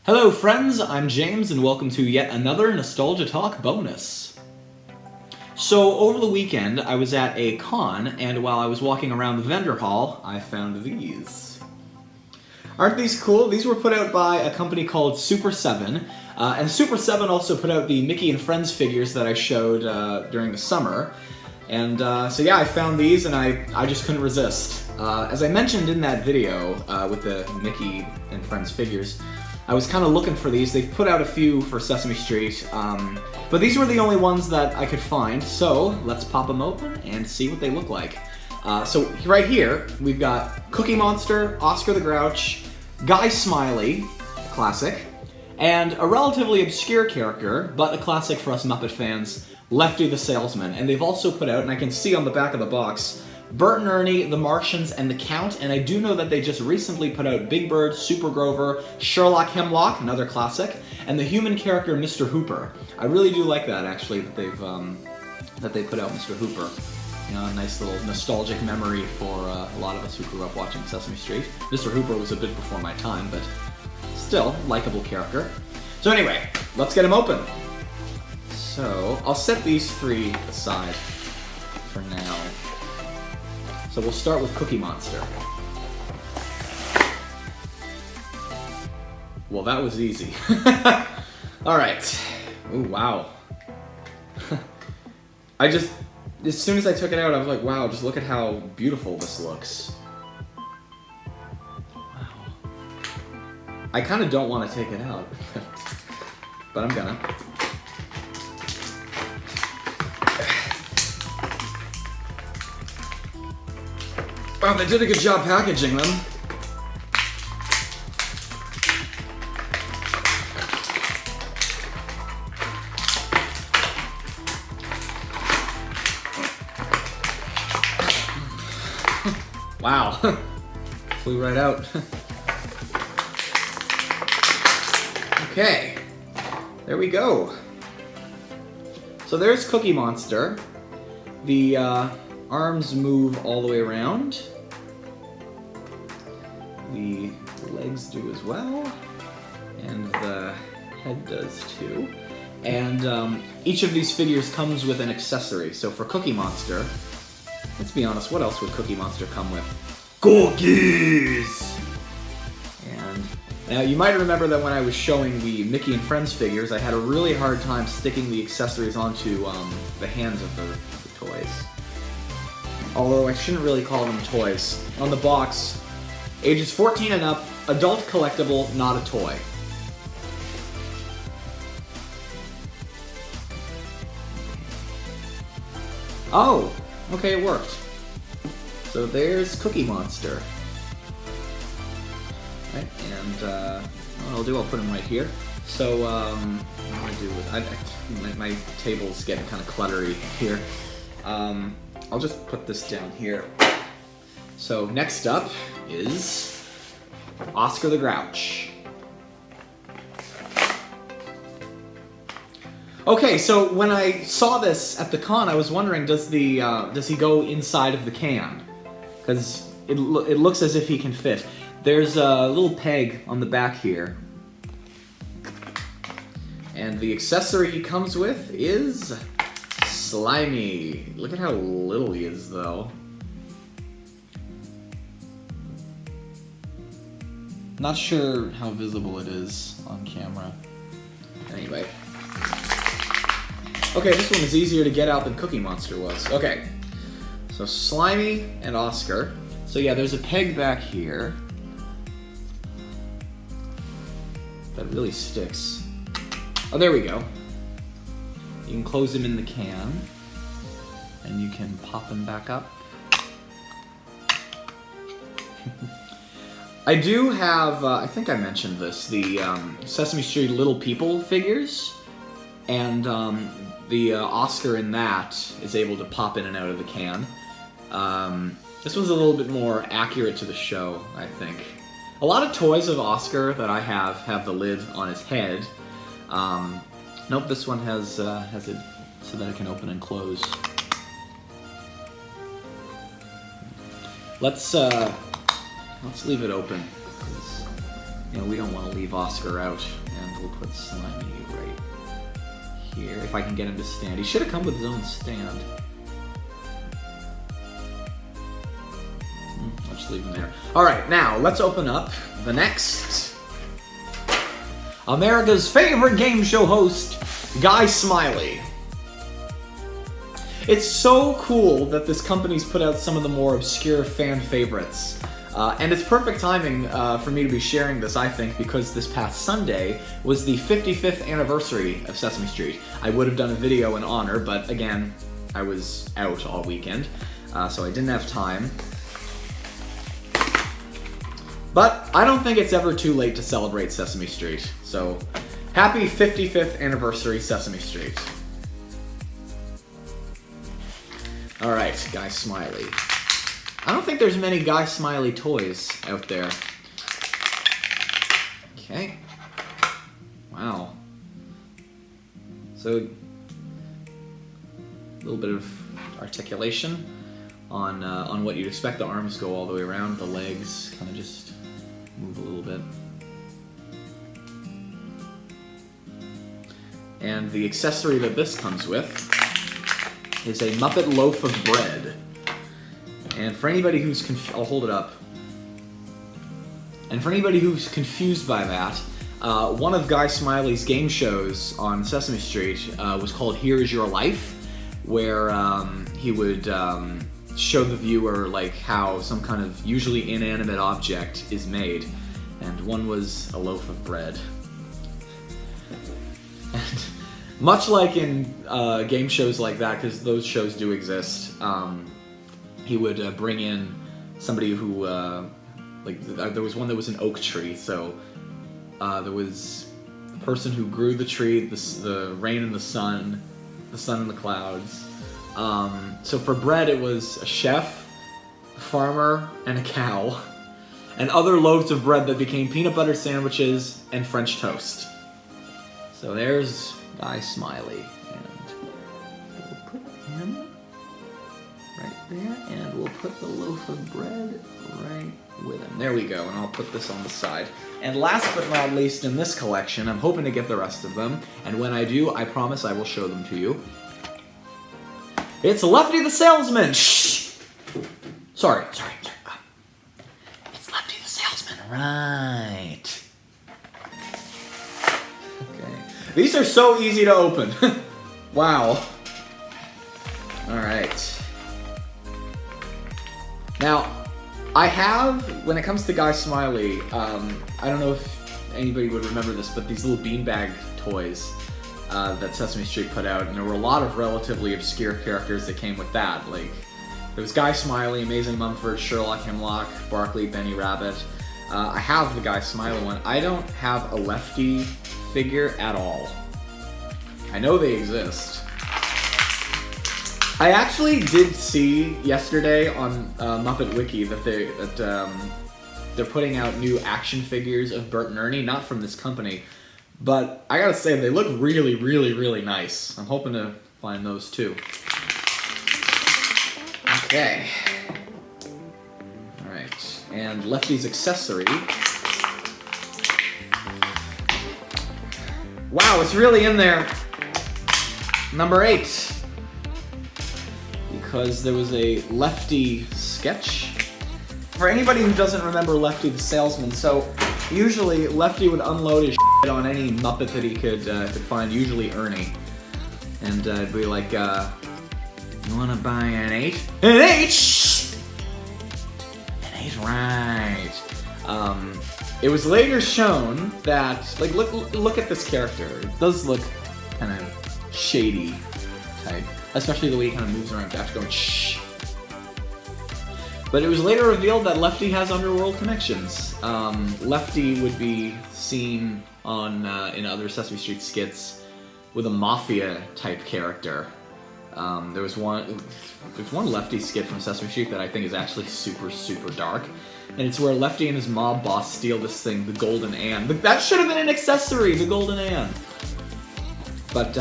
Hello friends, I'm James and welcome to yet another Nostalgia Talk bonus. So over the weekend I was at a con and while I was walking around the vendor hall I found these. Aren't these cool? These were put out by a company called SUPER7 and SUPER7 also put out the Mickey and Friends figures that I showed during the summer. And so yeah, I found these and I just couldn't resist. As I mentioned in that video with the Mickey and Friends figures, I was kind of looking for these. They've put out a few for Sesame Street, but these were the only ones that I could find, so let's pop them open and see what they look like. So right here, we've got Cookie Monster, Oscar the Grouch, Guy Smiley, classic, and a relatively obscure character, but a classic for us Muppet fans, Lefty the Salesman. And they've also put out, and I can see on the back of the box, Bert and Ernie, The Martians, and The Count, and I do know that they just recently put out Big Bird, Super Grover, Sherlock Hemlock, another classic, and the human character Mr. Hooper. I really do like that, actually, that they put out Mr. Hooper. You know, a nice little nostalgic memory for a lot of us who grew up watching Sesame Street. Mr. Hooper was a bit before my time, but still, likable character. So anyway, let's get him open. So, I'll set these three aside for now. So we'll start with Cookie Monster. Well, that was easy. Alright. Ooh, wow. as soon as I took it out, I was like, wow, just look at how beautiful this looks. Wow. I kind of don't want to take it out, but I'm gonna. Wow, they did a good job packaging them. Wow, flew right out. Okay, there we go. So there's Cookie Monster. The arms move all the way around. The legs do as well, and the head does too. And each of these figures comes with an accessory. So for Cookie Monster, let's be honest, what else would Cookie Monster come with? Cookies! And now you might remember that when I was showing the Mickey and Friends figures, I had a really hard time sticking the accessories onto the hands of the toys. Although I shouldn't really call them toys. On the box, ages 14 and up, adult collectible, not a toy. Oh, okay, it worked. So there's Cookie Monster. Right, and what I'll do, I'll put him right here. So what do I do with my table's getting kind of cluttery here. I'll just put this down here. So next up is Oscar the Grouch. Okay, so when I saw this at the con, I was wondering, does he go inside of the can? Because it looks as if he can fit. There's a little peg on the back here. And the accessory he comes with is Slimy. Look at how little he is, though. Not sure how visible it is on camera. Anyway. Okay, this one is easier to get out than Cookie Monster was. Okay. So Slimy and Oscar. So yeah, there's a peg back here that really sticks. Oh, there we go. You can close him in the can, and you can pop him back up. I do have, I think I mentioned this, the Sesame Street Little People figures, and the Oscar in that is able to pop in and out of the can. This one's a little bit more accurate to the show, I think. A lot of toys of Oscar that I have the lid on his head. Nope, this one has it so that it can open and close. Let's leave it open. you know, we don't want to leave Oscar out, and we'll put Slimy right here. If I can get him to stand. He should have come with his own stand. I'll just leave him there. Alright, now let's open up the next America's favorite game show host, Guy Smiley. It's so cool that this company's put out some of the more obscure fan favorites. And it's perfect timing for me to be sharing this, I think, because this past Sunday was the 55th anniversary of Sesame Street. I would have done a video in honor, but again, I was out all weekend, so I didn't have time. But I don't think it's ever too late to celebrate Sesame Street. So, happy 55th anniversary, Sesame Street. Alright, Guy Smiley. I don't think there's many Guy Smiley toys out there. Okay. Wow. So, a little bit of articulation on what you'd expect. The arms go all the way around, the legs kind of just move a little bit. And the accessory that this comes with is a Muppet loaf of bread. And for anybody who's I'll hold it up. And for anybody who's confused by that, one of Guy Smiley's game shows on Sesame Street was called Here Is Your Life, where he would show the viewer like how some kind of usually inanimate object is made, and one was a loaf of bread. And much like in game shows like that, because those shows do exist, he would bring in somebody who there was one that was an oak tree, so there was the person who grew the tree, the rain and the sun and the clouds. So for bread, it was a chef, a farmer, and a cow, and other loaves of bread that became peanut butter sandwiches and French toast. So there's Guy Smiley, and we'll put him right there, and we'll put the loaf of bread right with him. There we go, and I'll put this on the side. And last but not least in this collection, I'm hoping to get the rest of them, and when I do, I promise I will show them to you. It's Lefty the Salesman! Shh! Sorry. It's Lefty the Salesman, right. Okay. These are so easy to open. Wow. Alright. Now, I have, when it comes to Guy Smiley, I don't know if anybody would remember this, but these little beanbag toys that Sesame Street put out, and there were a lot of relatively obscure characters that came with that. Like, there was Guy Smiley, Amazing Mumford, Sherlock Hemlock, Barkley, Benny Rabbit. I have the Guy Smiley one. I don't have a Lefty figure at all. I know they exist. I actually did see yesterday on Muppet Wiki that they're putting out new action figures of Bert and Ernie, not from this company, but I gotta say they look really, really, really nice. I'm hoping to find those too. Okay. Alright, and Lefty's accessory. Wow, it's really in there. Number 8. Because there was a Lefty sketch. For anybody who doesn't remember Lefty the Salesman, so usually Lefty would unload his shit on any Muppet that he could find, usually Ernie. And it'd be like, you wanna buy an 8? An 8! An 8, right. It was later shown that, like, look at this character. It does look kind of shady type. Especially the way he kind of moves around, Jack's going shh. But it was later revealed that Lefty has underworld connections. Lefty would be seen on in other Sesame Street skits with a mafia type character. There's one Lefty skit from Sesame Street that I think is actually super, super dark. And it's where Lefty and his mob boss steal this thing, the Golden Ann. That should have been an accessory, the Golden Ann. But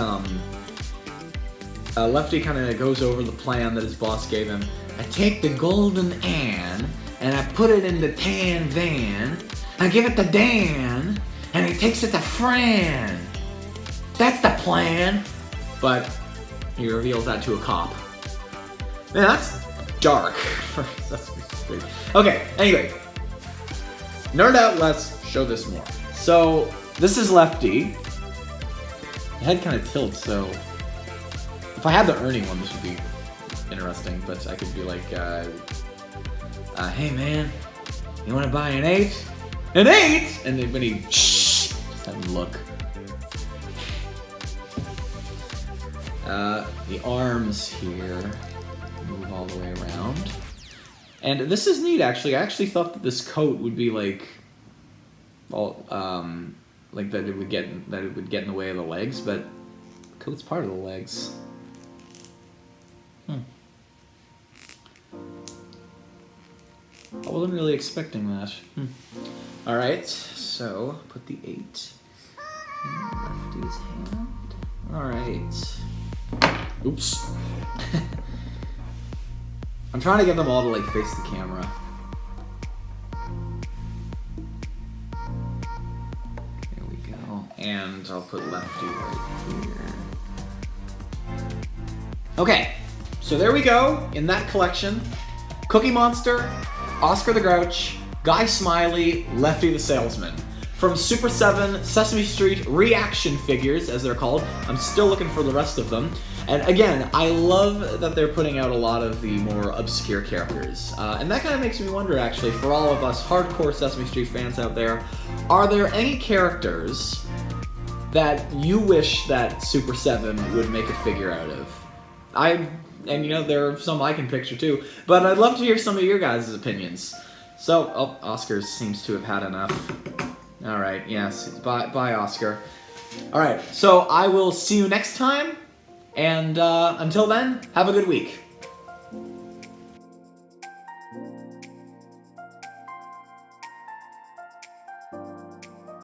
Lefty kind of goes over the plan that his boss gave him. I take the Golden Ann and I put it in the tan van I give it to Dan, and he takes it to Fran. That's the plan. But he reveals that to a cop. Man, that's dark for Sesame Street. Okay, anyway. Nerd out less, show this more. So, this is Lefty. The head kind of tilts, so... If I had the Ernie one, this would be interesting, but I could be like, hey man, you wanna buy an 8? An 8?! And then when he just have him look. The arms here move all the way around. And this is neat, actually. I actually thought that this coat would be like, well, like that it would get in the way of the legs, but the coat's part of the legs. I wasn't really expecting that. All right, so put the 8 in Lefty's hand. All right. Oops. I'm trying to get them all to like face the camera. There we go. And I'll put Lefty right here. Okay, so there we go in that collection. Cookie Monster, Oscar the Grouch, Guy Smiley, Lefty the Salesman. From SUPER7 Sesame Street reaction figures, as they're called. I'm still looking for the rest of them. And again, I love that they're putting out a lot of the more obscure characters. And that kind of makes me wonder, actually, for all of us hardcore Sesame Street fans out there, are there any characters that you wish that SUPER7 would make a figure out of? And you know, there are some I can picture too, but I'd love to hear some of your guys' opinions. So, oh, Oscar seems to have had enough. All right, yes, bye Oscar. All right, so I will see you next time, and until then, have a good week.